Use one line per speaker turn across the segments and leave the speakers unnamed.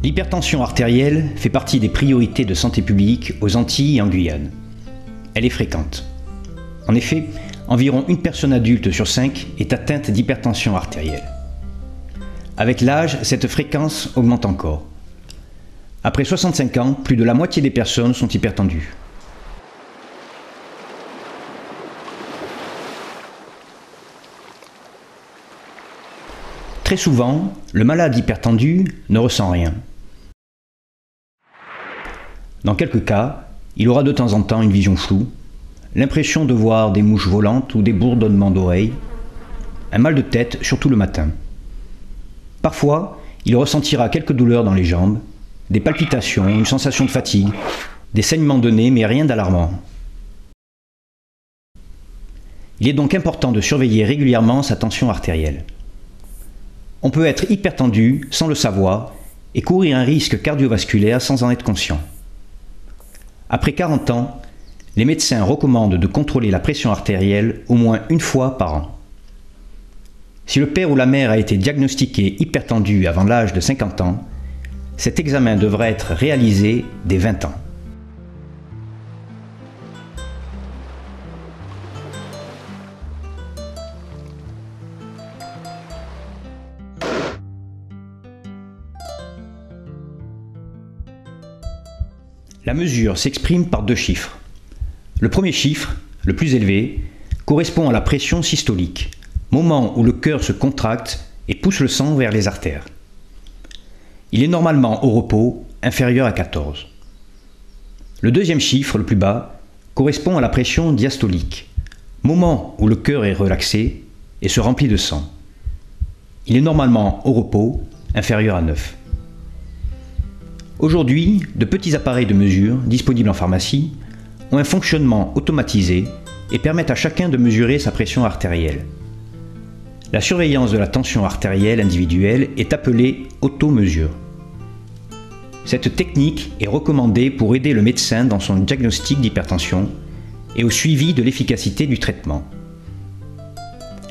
L'hypertension artérielle fait partie des priorités de santé publique aux Antilles et en Guyane. Elle est fréquente. En effet, environ une personne adulte sur 5 est atteinte d'hypertension artérielle. Avec l'âge, cette fréquence augmente encore. Après 65 ans, plus de la moitié des personnes sont hypertendues. Très souvent, le malade hypertendu ne ressent rien. Dans quelques cas, il aura de temps en temps une vision floue, l'impression de voir des mouches volantes ou des bourdonnements d'oreilles, un mal de tête, surtout le matin. Parfois, il ressentira quelques douleurs dans les jambes, des palpitations, une sensation de fatigue, des saignements de nez, mais rien d'alarmant. Il est donc important de surveiller régulièrement sa tension artérielle. On peut être hypertendu sans le savoir et courir un risque cardiovasculaire sans en être conscient. Après 40 ans, les médecins recommandent de contrôler la pression artérielle au moins une fois par an. Si le père ou la mère a été diagnostiqué hypertendu avant l'âge de 50 ans, cet examen devra être réalisé dès 20 ans. La mesure s'exprime par deux chiffres. Le premier chiffre, le plus élevé, correspond à la pression systolique, moment où le cœur se contracte et pousse le sang vers les artères. Il est normalement au repos inférieur à 14. Le deuxième chiffre, le plus bas, correspond à la pression diastolique, moment où le cœur est relaxé et se remplit de sang. Il est normalement au repos inférieur à 9. Aujourd'hui, de petits appareils de mesure, disponibles en pharmacie, ont un fonctionnement automatisé et permettent à chacun de mesurer sa pression artérielle. La surveillance de la tension artérielle individuelle est appelée automesure. Cette technique est recommandée pour aider le médecin dans son diagnostic d'hypertension et au suivi de l'efficacité du traitement.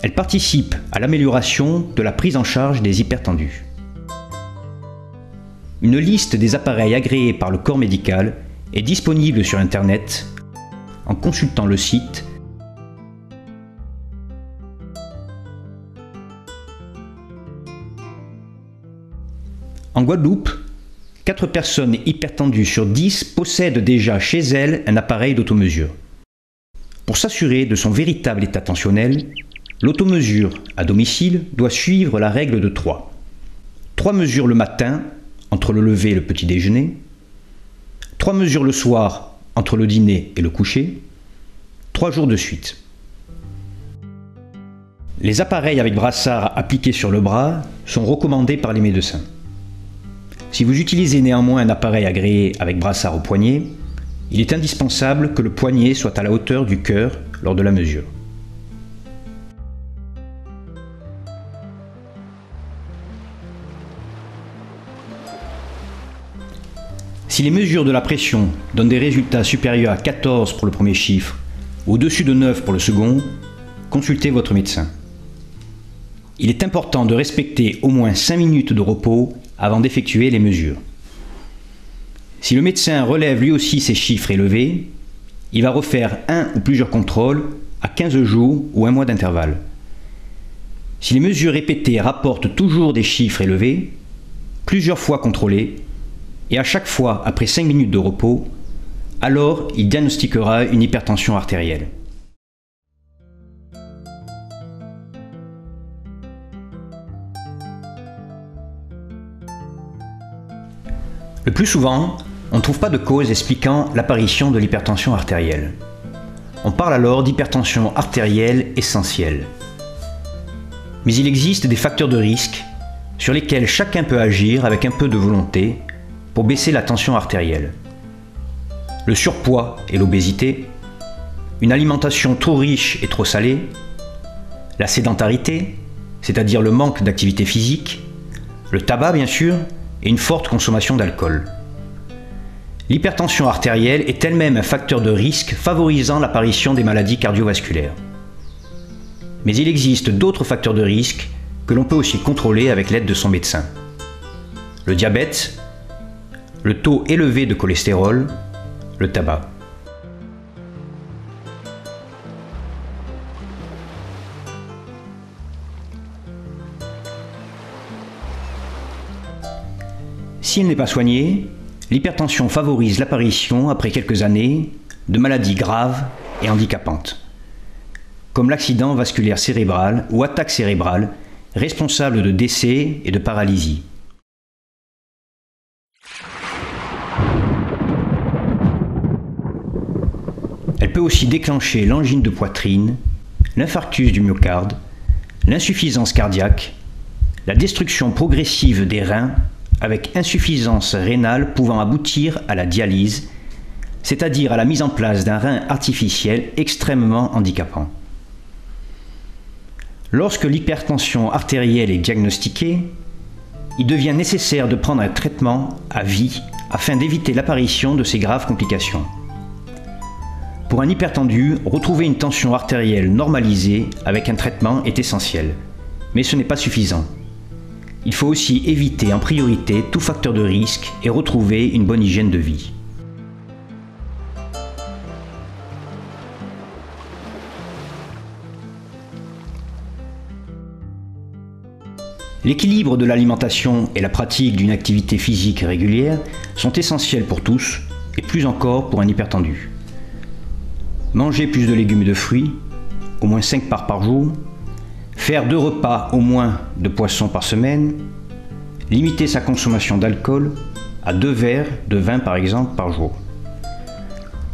Elle participe à l'amélioration de la prise en charge des hypertendus. Une liste des appareils agréés par le corps médical est disponible sur Internet en consultant le site . En Guadeloupe, 4 personnes hypertendues sur 10 possèdent déjà chez elles un appareil d'automesure. Pour s'assurer de son véritable état tensionnel, l'automesure à domicile doit suivre la règle de 3. 3 mesures le matin, entre le lever et le petit déjeuner, 3 mesures le soir, entre le dîner et le coucher, 3 jours de suite. Les appareils avec brassard appliqués sur le bras sont recommandés par les médecins. Si vous utilisez néanmoins un appareil agréé avec brassard au poignet, il est indispensable que le poignet soit à la hauteur du cœur lors de la mesure. Si les mesures de la pression donnent des résultats supérieurs à 14 pour le premier chiffre ou au-dessus de 9 pour le second, consultez votre médecin. Il est important de respecter au moins 5 minutes de repos avant d'effectuer les mesures. Si le médecin relève lui aussi ces chiffres élevés, il va refaire un ou plusieurs contrôles à 15 jours ou un mois d'intervalle. Si les mesures répétées rapportent toujours des chiffres élevés, plusieurs fois contrôlés, et à chaque fois après 5 minutes de repos, alors il diagnostiquera une hypertension artérielle. Le plus souvent, on ne trouve pas de cause expliquant l'apparition de l'hypertension artérielle. On parle alors d'hypertension artérielle essentielle. Mais il existe des facteurs de risque sur lesquels chacun peut agir avec un peu de volonté pour baisser la tension artérielle. Le surpoids et l'obésité, une alimentation trop riche et trop salée, la sédentarité, c'est-à-dire le manque d'activité physique, le tabac bien sûr, et une forte consommation d'alcool. L'hypertension artérielle est elle-même un facteur de risque favorisant l'apparition des maladies cardiovasculaires. Mais il existe d'autres facteurs de risque que l'on peut aussi contrôler avec l'aide de son médecin. Le diabète, le taux élevé de cholestérol, le tabac. Si elle n'est pas soignée, l'hypertension favorise l'apparition, après quelques années, de maladies graves et handicapantes, comme l'accident vasculaire cérébral ou attaque cérébrale, responsable de décès et de paralysie. Elle peut aussi déclencher l'angine de poitrine, l'infarctus du myocarde, l'insuffisance cardiaque, la destruction progressive des reins avec insuffisance rénale pouvant aboutir à la dialyse, c'est-à-dire à la mise en place d'un rein artificiel extrêmement handicapant. Lorsque l'hypertension artérielle est diagnostiquée, il devient nécessaire de prendre un traitement à vie afin d'éviter l'apparition de ces graves complications. Pour un hypertendu, retrouver une tension artérielle normalisée avec un traitement est essentiel, mais ce n'est pas suffisant. Il faut aussi éviter en priorité tout facteur de risque et retrouver une bonne hygiène de vie. L'équilibre de l'alimentation et la pratique d'une activité physique régulière sont essentiels pour tous, et plus encore pour un hypertendu. Manger plus de légumes et de fruits, au moins 5 parts par jour, faire 2 repas au moins de poisson par semaine, limiter sa consommation d'alcool à 2 verres de vin par exemple par jour,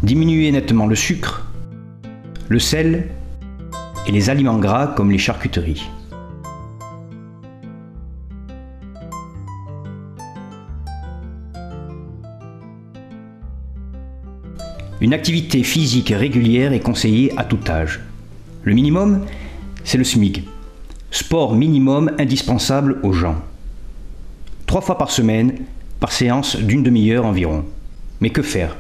diminuer nettement le sucre, le sel et les aliments gras comme les charcuteries. Une activité physique régulière est conseillée à tout âge. Le minimum, c'est le SMIC, sport minimum indispensable aux gens. 3 fois par semaine, par séance d'une demi-heure environ. Mais que faire?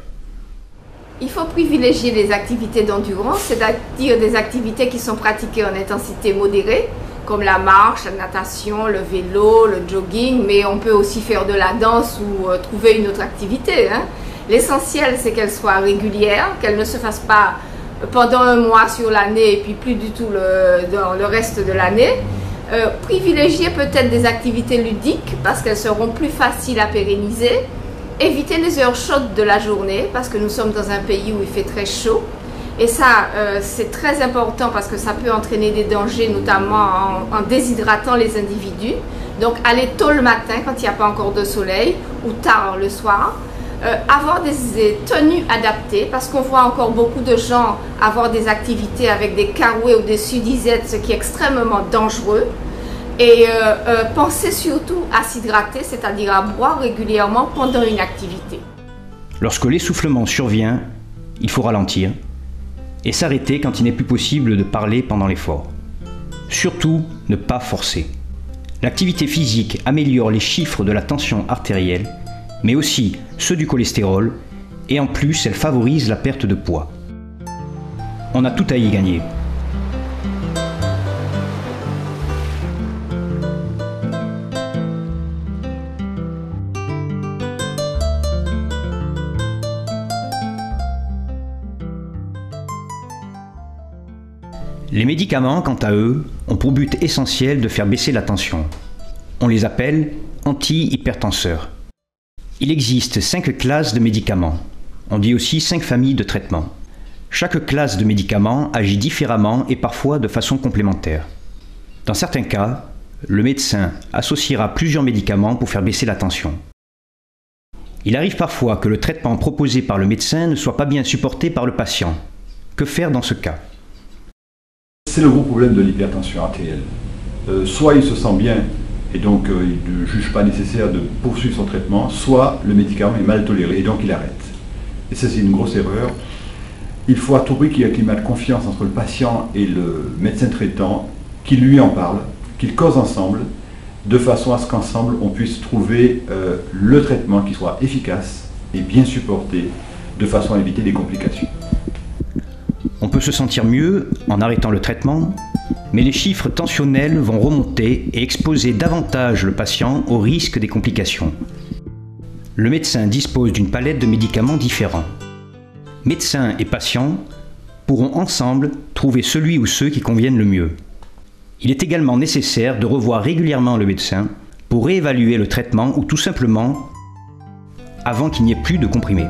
Il faut privilégier les activités d'endurance, c'est-à-dire des activités qui sont pratiquées en intensité modérée, comme la marche, la natation, le vélo, le jogging, mais on peut aussi faire de la danse ou trouver une autre activité. L'essentiel, c'est qu'elle soit régulière, qu'elle ne se fasse pas pendant un mois sur l'année et puis plus du tout dans le reste de l'année. Privilégier peut-être des activités ludiques parce qu'elles seront plus faciles à pérenniser. Éviter les heures chaudes de la journée parce que nous sommes dans un pays où il fait très chaud. Et ça, c'est très important parce que ça peut entraîner des dangers, notamment en déshydratant les individus. Donc, aller tôt le matin quand il n'y a pas encore de soleil ou tard le soir. Avoir des tenues adaptées parce qu'on voit encore beaucoup de gens avoir des activités avec des carouets ou des sudisettes, ce qui est extrêmement dangereux. Et pensez surtout à s'hydrater, c'est-à-dire à boire régulièrement pendant une activité.
Lorsque l'essoufflement survient, il faut ralentir et s'arrêter quand il n'est plus possible de parler pendant l'effort. Surtout, ne pas forcer. L'activité physique améliore les chiffres de la tension artérielle, mais aussi ceux du cholestérol, et en plus elle favorise la perte de poids. On a tout à y gagner. Les médicaments, quant à eux, ont pour but essentiel de faire baisser la tension. On les appelle antihypertenseurs. Il existe 5 classes de médicaments. On dit aussi 5 familles de traitements. Chaque classe de médicaments agit différemment et parfois de façon complémentaire. Dans certains cas, le médecin associera plusieurs médicaments pour faire baisser la tension. Il arrive parfois que le traitement proposé par le médecin ne soit pas bien supporté par le patient. Que faire dans ce cas?
C'est le gros problème de l'hypertension artérielle. Soit il se sent bien et donc il ne juge pas nécessaire de poursuivre son traitement, soit le médicament est mal toléré et donc il arrête. Et ça, c'est une grosse erreur. Il faut à tout prix qu'il y ait un climat de confiance entre le patient et le médecin traitant, qu'il lui en parle, qu'ils causent ensemble, de façon à ce qu'ensemble on puisse trouver le traitement qui soit efficace et bien supporté, de façon à éviter des complications.
On peut se sentir mieux en arrêtant le traitement, mais les chiffres tensionnels vont remonter et exposer davantage le patient au risque des complications. le médecin dispose d'une palette de médicaments différents. Médecins et patients pourront ensemble trouver celui ou ceux qui conviennent le mieux. Il est également nécessaire de revoir régulièrement le médecin pour réévaluer le traitement ou tout simplement avant qu'il n'y ait plus de comprimés.